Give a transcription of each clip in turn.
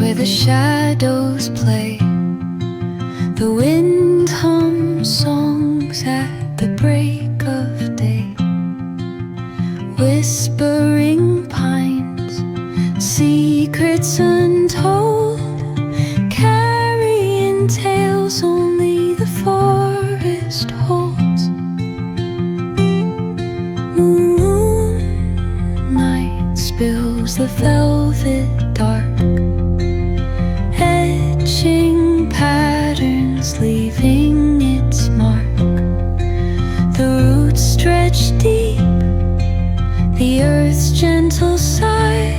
where the shadows play. The wind hums songs at the break of day. Whispering pines, secrets untold, carrying tales only the forest holds. Moonlight spills the velvet dark, etching patterns, leaving its mark. The roots stretch deep, the earth's gentle sigh,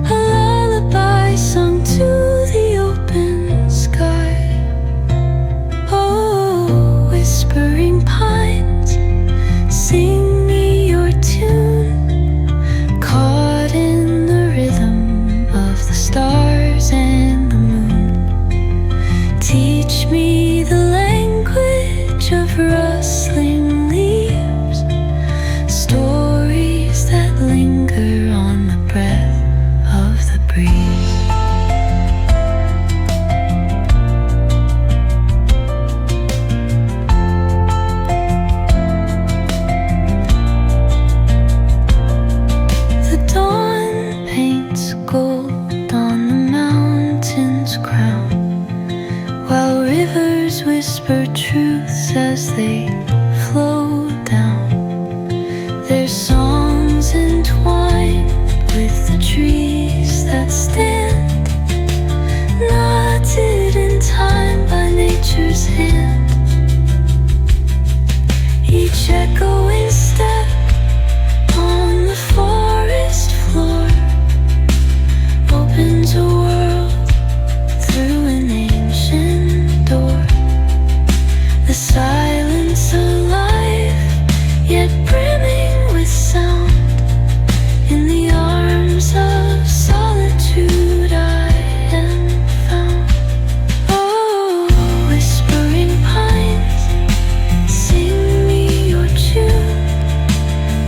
a lullaby sung to the open sky. Oh, whispering pines, sing me your tune, caught in the rhythm of the stars and the moon. Teach me the language of rustling leaves, stories that linger on the breath of the breeze. The dawn paints gold on the mountain's crown, while rivers whisper truths as they flow down. Their songs entwined with the trees that stand, knotted in time by nature's hand. Each echoing step on the forest floor opens a world through an ancient door. The silence alive, yet brimming with sound. In the arms of solitude I am found. Oh, whispering pines, sing me your tune,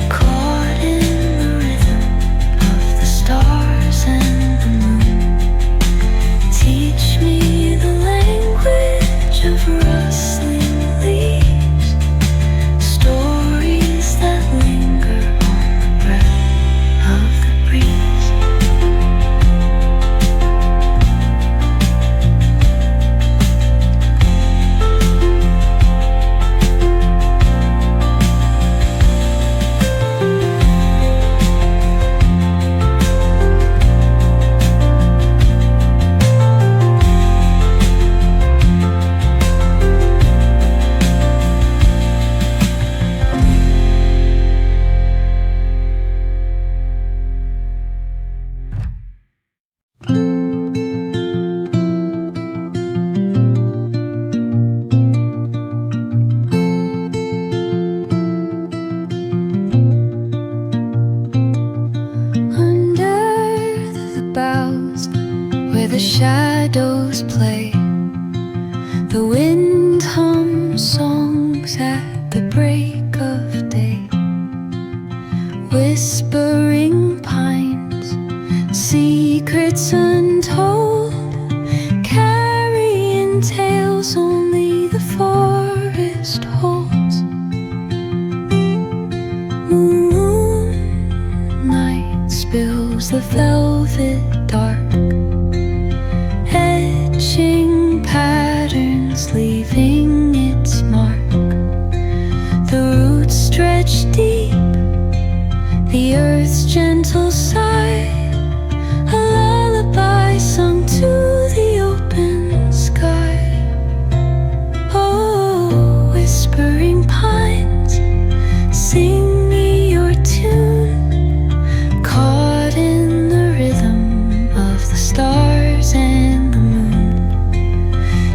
caught in the rhythm of the stars and the moon. Teach me the language of rustling leaves, stories that linger on the breath of the breeze. Under the boughs, where the shadows play, the wind hums songs at the break of day. Whispering pines, secrets untold, carrying tales only the forest holds. Moonlight spills the velvet dark, etching patterns, leaving its mark. The roots stretch deep, the earth's gentle sigh, a lullaby sung to the open sky. Oh, whispering pines, sing me your tune, caught in the rhythm of the stars and the moon.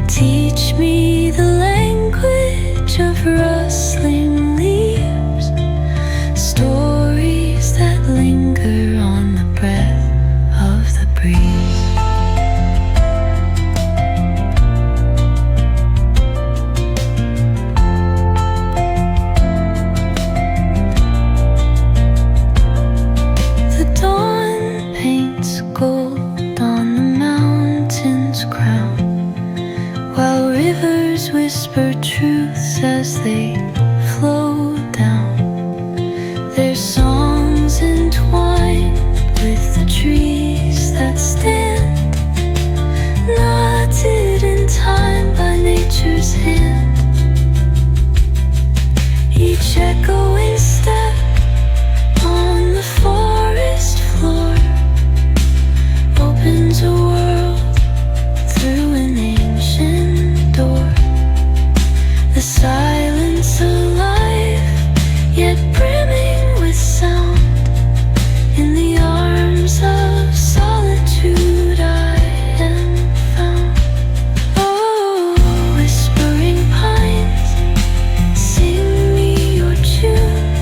Teach me the language of rustling leaves, stories that linger on the breath of the breeze. The dawn paints gold on the mountain. whisper truths as they flow down. Their songs entwined with the trees that stand, knotted in time by nature's hand. Each echoing step on the forest floor opens a world through an ancient door. The silence alive, yet brimming with sound. In the arms of solitude I am found. Oh, whispering pines, sing me your tune,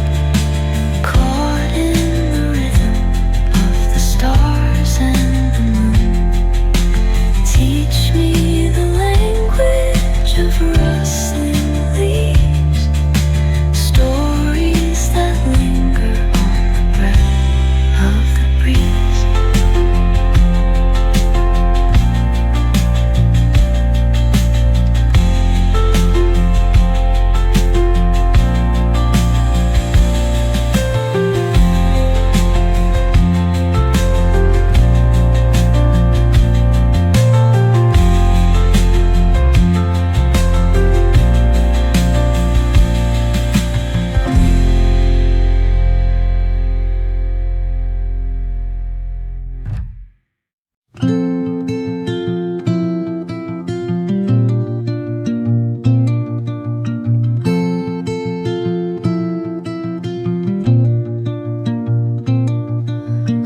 caught in the rhythm of the stars and the moon. Teach me the language of rustling leaves, stories that linger on the breath of the breeze.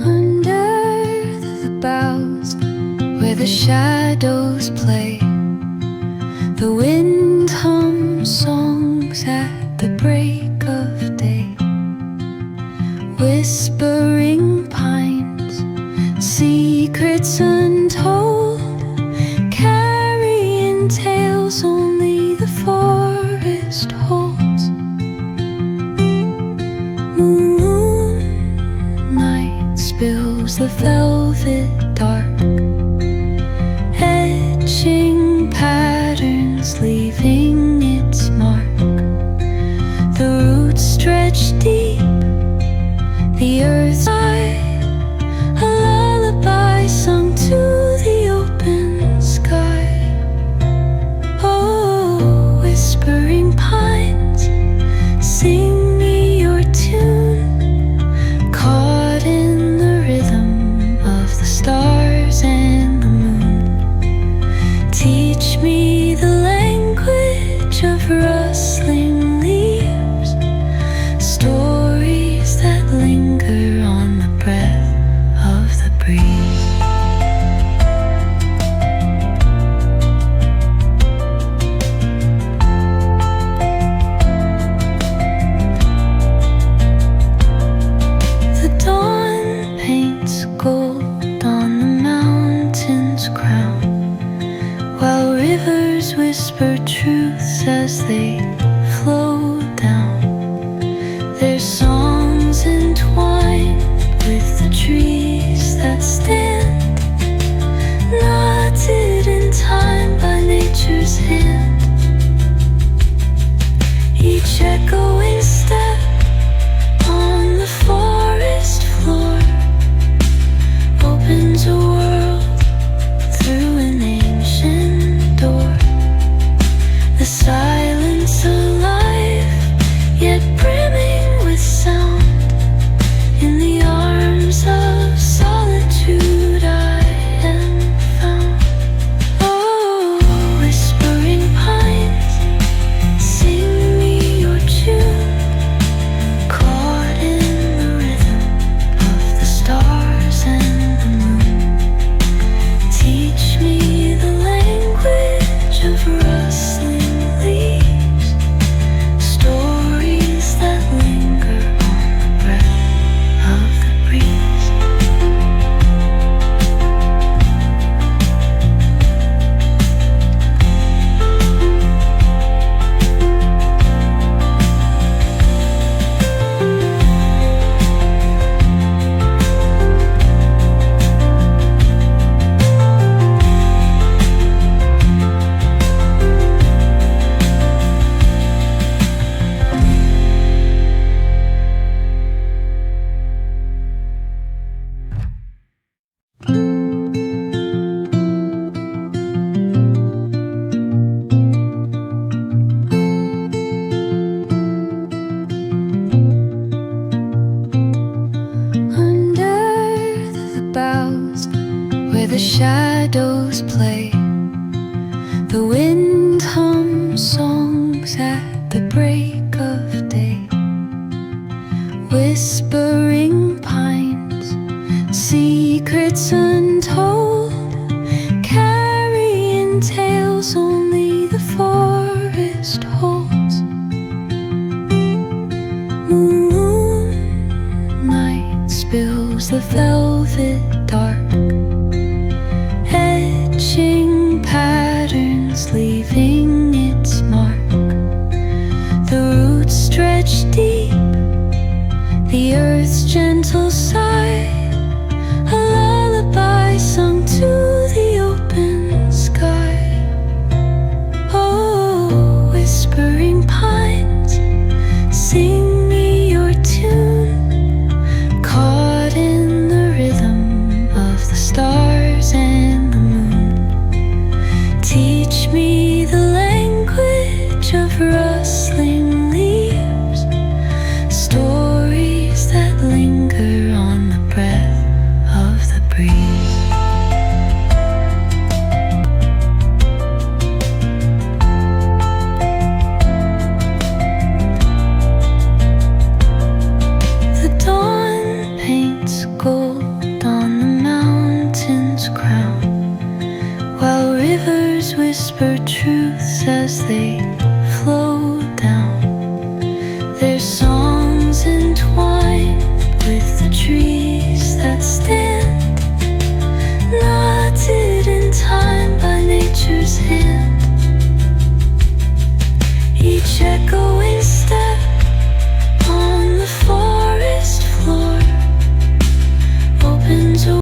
Under the boughs where the shadows play, the wind hums songs at the break of day. Whispering pines, secrets untold, carrying tales only the forest holds. Moonlight spills the velvet dark, etching patterns, leaving its mark. The roots stretch deep, the earth's eye, a lullaby sung to the open sky. Oh, whispering pines, sing me your tune, caught in the rhythm of the stars and the moon. Teach me the language of rustling leaves, stories that linger on the breath of the breeze. The dawn paints gold on the mountain's crown, while rivers whisper truths as they flow down. Their songs entwined with the trees that stand, knotted in time by nature's hand. Each echoing step on the forest floor opens a world through an ancient door. The silence alive, the shadows play. The wind hums songs at the break of day. Whispering pines, secrets untold, carrying tales only the forest holds. Moonlight spills the velvet dark, etching patterns, leaving its mark. The roots stretch deep, the earth's gentle sigh, a lullaby sung to the open sky. Oh, whispering pines, sing me your tune, caught in the rhythm of the stars and the moon. Teach me the language of rustling leaves, stories that linger on the breath of the breeze. The dawn paints gold on the mountain's crown, while rivers whisper truths as they